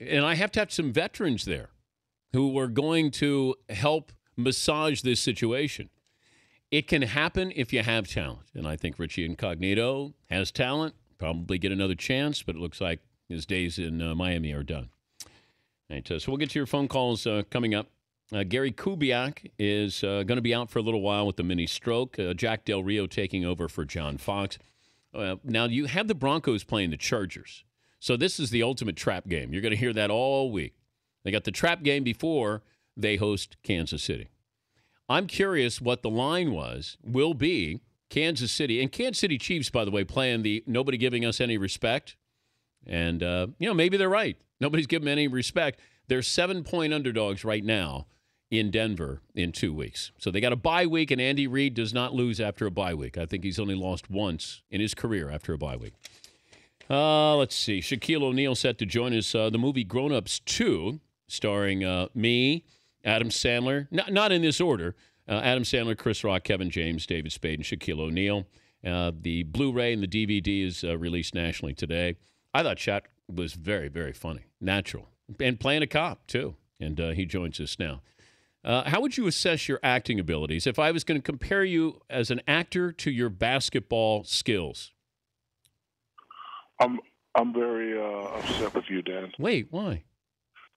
and I have to have some veterans there who are going to help massage this situation. It can happen if you have talent, and I think Richie Incognito has talent, probably get another chance, but it looks like his days in Miami are done. Right, so we'll get to your phone calls coming up. Gary Kubiak is going to be out for a little while with the mini stroke. Jack Del Rio taking over for John Fox. Now, you have the Broncos playing the Chargers. So this is the ultimate trap game. You're going to hear that all week. They got the trap game before they host Kansas City. I'm curious what the line will be Kansas City. And Kansas City Chiefs, by the way, playing the nobody giving us any respect. And, maybe they're right. Nobody's giving them any respect. They're 7-point underdogs right now in Denver in 2 weeks. So they got a bye week, and Andy Reid does not lose after a bye week. I think he's only lost once in his career after a bye week. Let's see. Shaquille O'Neal set to join us. The movie Grown Ups 2, starring me, Adam Sandler. Not in this order. Adam Sandler, Chris Rock, Kevin James, David Spade, and Shaquille O'Neal. The Blu-ray and the DVD is released nationally today. I thought Shaq was very, very funny, natural, and playing a cop, too. And he joins us now. How would you assess your acting abilities if I was going to compare you as an actor to your basketball skills? I'm very upset with you, Dan. Wait, why?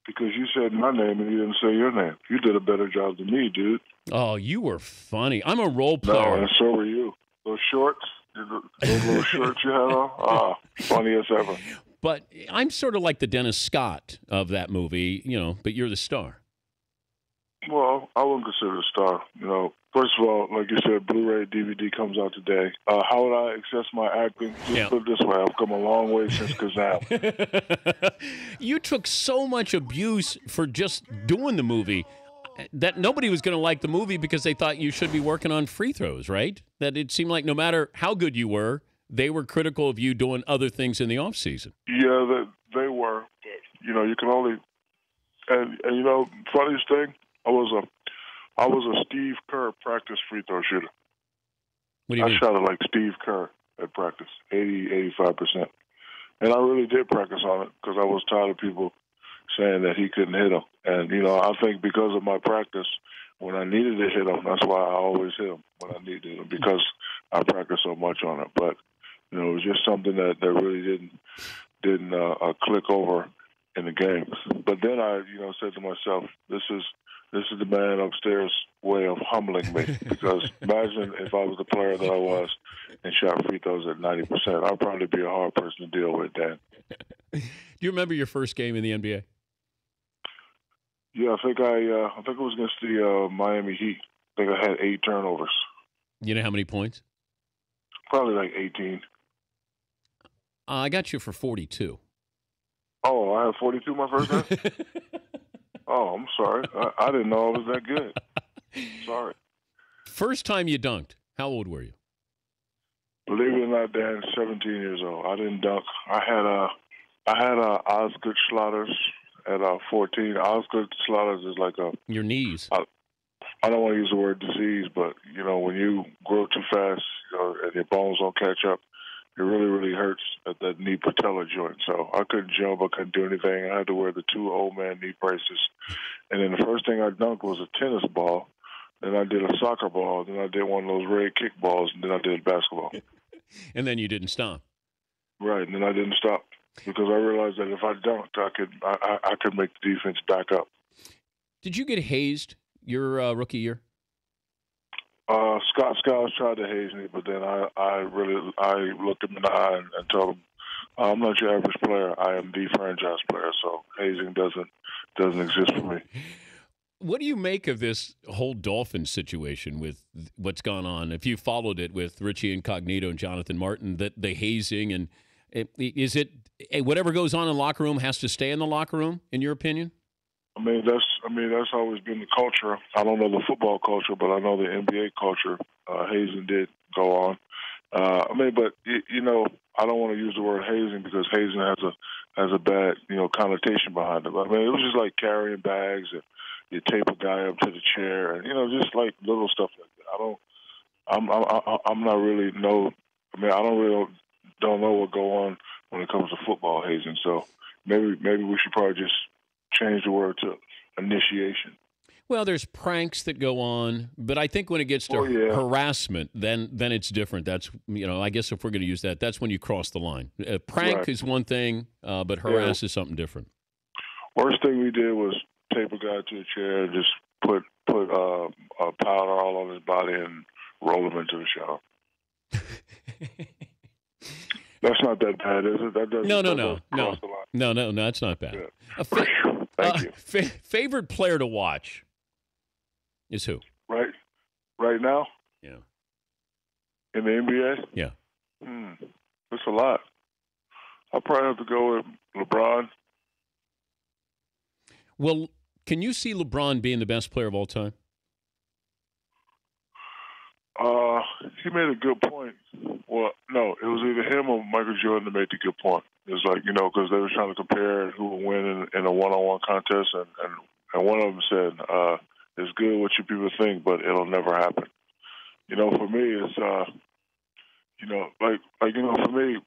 Because you said my name and you didn't say your name. You did a better job than me, dude. Oh, you were funny. I'm a role player. No, and so were you. Those shorts, those little shirts you had on, funny as ever. But I'm sort of like the Dennis Scott of that movie, but you're the star. Well, I wouldn't consider it a star. First of all, like you said, Blu-ray, DVD comes out today. How would I assess my acting? Just put it this way, I've come a long way since Kazam. You took so much abuse for just doing the movie that nobody was going to like the movie because they thought you should be working on free throws, right? That it seemed like no matter how good you were, they were critical of you doing other things in the off season. Yeah, they were. But, you can only and funniest thing, I was a Steve Kerr practice free throw shooter. What do you mean? I shot it like Steve Kerr at practice, 85%. And I really did practice on it because I was tired of people saying that he couldn't hit them. And, I think because of my practice, when I needed to hit them, that's why I always hit them when I needed to hit them, because I practiced so much on it. But, it was just something that really didn't click over in the games. But then I, said to myself, this is the man upstairs way of humbling me, because imagine if I was the player that I was and shot free throws at 90%. I'd probably be a hard person to deal with, Dan. Do you remember your first game in the NBA? Yeah, I think it was against the Miami Heat. I think I had 8 turnovers. You know how many points? Probably like 18. I got you for 42. Oh, I had 42 my first game? Oh, I'm sorry. I didn't know I was that good. Sorry. First time you dunked, how old were you? Believe it or not, Dan, 17 years old. I didn't dunk. I had Osgood Slaughters at 14. Osgood Slaughters is like your knees. I don't want to use the word disease, but when you grow too fast, and your bones don't catch up, it really, really hurts at that knee patella joint. So I couldn't jump. I couldn't do anything. I had to wear the 2 old man knee braces. And then the first thing I dunked was a tennis ball. Then I did a soccer ball. Then I did one of those red kick balls. And then I did basketball. And then you didn't stop. Right. And then I didn't stop because I realized that if I dunked, I could make the defense back up. Did you get hazed your rookie year? Scott Skiles tried to haze me, but then I looked him in the eye and told him, I'm not your average player. I am the franchise player, so hazing doesn't exist for me. What do you make of this whole Dolphins situation with what's gone on? If you followed it with Richie Incognito and Jonathan Martin, the hazing, and is it whatever goes on in the locker room has to stay in the locker room, in your opinion? That's always been the culture. I don't know the football culture, but I know the NBA culture. Hazing did go on. But I don't want to use the word hazing because hazing has a bad connotation behind it. But, it was just like carrying bags and you tape a guy up to the chair and just like little stuff like that. I'm not really know. I don't know what go on when it comes to football hazing. So maybe we should probably just change the word to initiation. Well, there's pranks that go on, but I think when it gets to harassment, then it's different. That's, I guess if we're going to use that, that's when you cross the line. Prank is one thing, but harass is something different. Worst thing we did was tape a guy to a chair and just put a powder all on his body and roll him into the shower. That's not that bad, is it? That doesn't No, cross the line. No, it's not bad. Yeah. Thank you. Favorite player to watch is who? Right now? Yeah. In the NBA? Yeah. That's a lot. I'll probably have to go with LeBron. Well, can you see LeBron being the best player of all time? He made a good point. Well, no, it was either him or Michael Jordan that made the good point. It was like, because they were trying to compare who would win in a one-on-one contest, and one of them said, it's good what you people think, but it'll never happen. For me, it's, for me,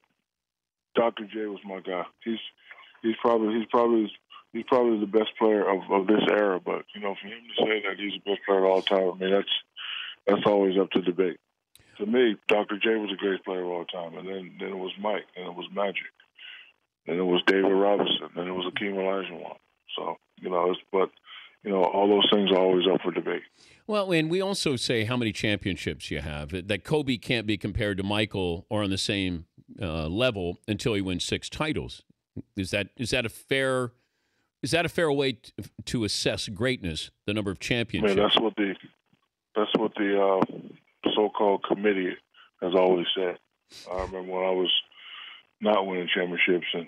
Dr. J was my guy. He's probably the best player of this era, but, for him to say that he's the best player of all time, I mean, that's always up to debate. To me, Dr. J was the greatest player of all time, and then it was Mike, and it was Magic, and it was David Robinson, and it was Hakeem Olajuwon. So, all those things are always up for debate. Well, and we also say how many championships you have. That Kobe can't be compared to Michael or on the same level until he wins 6 titles. Is that a fair way to assess greatness? The number of championships. Man, that's what the so-called committee has always said. I remember when I was not winning championships, and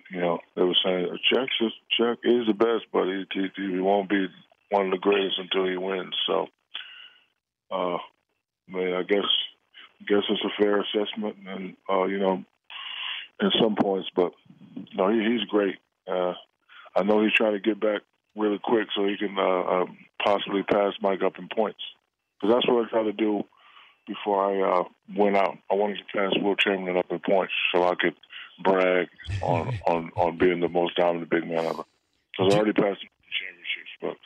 they were saying Shaq is the best, but he won't be one of the greatest until he wins. So, I guess it's a fair assessment, and in some points, but no, he's great. I know he's trying to get back really quick so he can possibly pass Mike up in points, because that's what I tried to do before I went out. I wanted to pass Will Chamberlain up in points so I could brag on being the most dominant big man ever. Because I already passed him in championships, but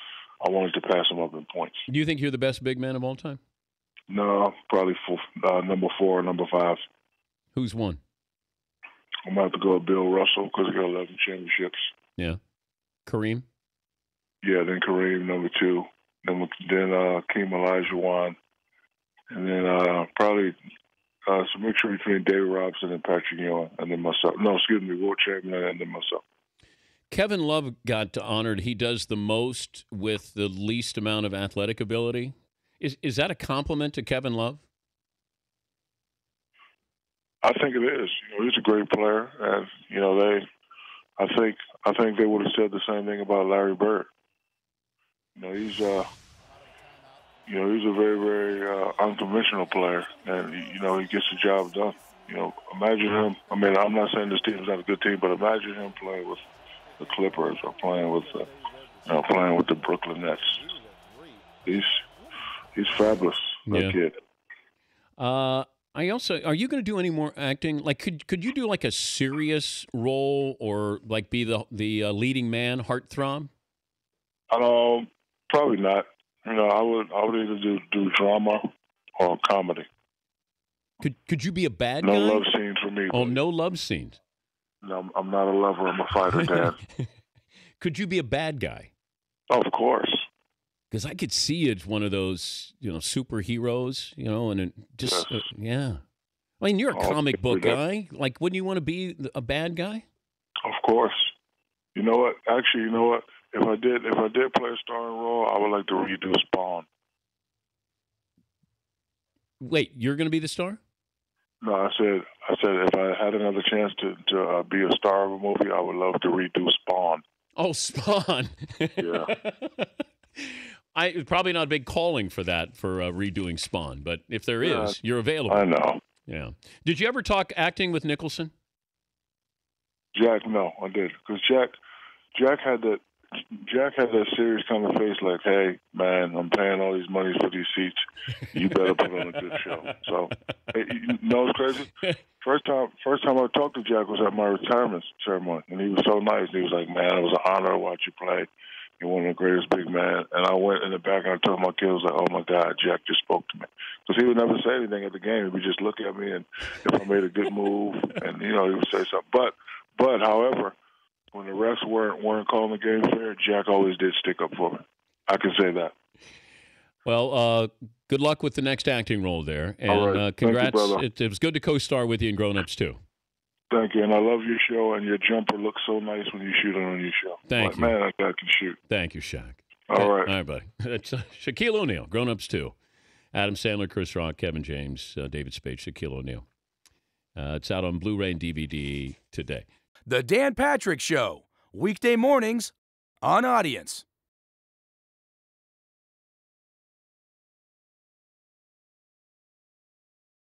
I wanted to pass him up in points. Do you think you're the best big man of all time? No, probably number 4 or number 5. Who's one? I'm going to have to go with Bill Russell because he got 11 championships. Yeah. Kareem? Yeah, then Kareem, number 2. Then Hakeem Olajuwon. And then probably some mixture between David Robinson and Patrick Ewing, and then myself. No, excuse me, Will Chamberlain, and then myself. Kevin Love got honored. He does the most with the least amount of athletic ability. Is that a compliment to Kevin Love? I think it is. He's a great player, and I think they would have said the same thing about Larry Bird. He's a very, very unconventional player, and he gets the job done. Imagine him. I mean, I'm not saying this team is not a good team, but imagine him playing with the Clippers or playing with the Brooklyn Nets. He's fabulous. That kid. Are you going to do any more acting? Like, could you do like a serious role or like be the leading man, heartthrob? Probably not. I would either do drama or comedy. Could you be a bad guy? No love scenes for me. Oh, no love scenes. No, I'm not a lover. I'm a fighter, Dad. Could you be a bad guy? Of course. Because I could see you as one of those, superheroes, and it just, yeah. I mean, you're a comic book guy. Like, wouldn't you want to be a bad guy? Of course. You know what? Actually, If I did play a starring role, I would like to redo Spawn. Wait, you're going to be the star? No, I said if I had another chance to be a star of a movie, I would love to redo Spawn. Oh, Spawn. Yeah. Probably not a big calling for that, for redoing Spawn, but if there is, you're available. I know. Yeah. Did you ever talk acting with Nicholson? Jack, no, I did. Because Jack had that serious kind of face like, hey, man, I'm paying all these monies for these seats. You better put on a good show. So, hey, it's crazy? First first time I talked to Jack was at my retirement ceremony, and he was so nice. He was like, "Man, it was an honor to watch you play. You're one of the greatest big men." And I went in the back and I told my kid, I was like, "Oh my God, Jack just spoke to me," because he would never say anything at the game. He would just look at me, and if I made a good move, and he would say something. But however, when the refs weren't calling the game fair, Jack always did stick up for me. I can say that. Well, good luck with the next acting role there. And All right. congrats. Thank you, brother. It was good to co-star with you in Grown Ups, too. Thank you. And I love your show, and your jumper looks so nice when you shoot it on your show. Thank you. Man, that guy can shoot. Thank you, Shaq. All right. All right, buddy. That's Shaquille O'Neal, Grown Ups 2. Adam Sandler, Chris Rock, Kevin James, David Spade, Shaquille O'Neal. It's out on Blu-ray and DVD today. The Dan Patrick Show, weekday mornings on Audience.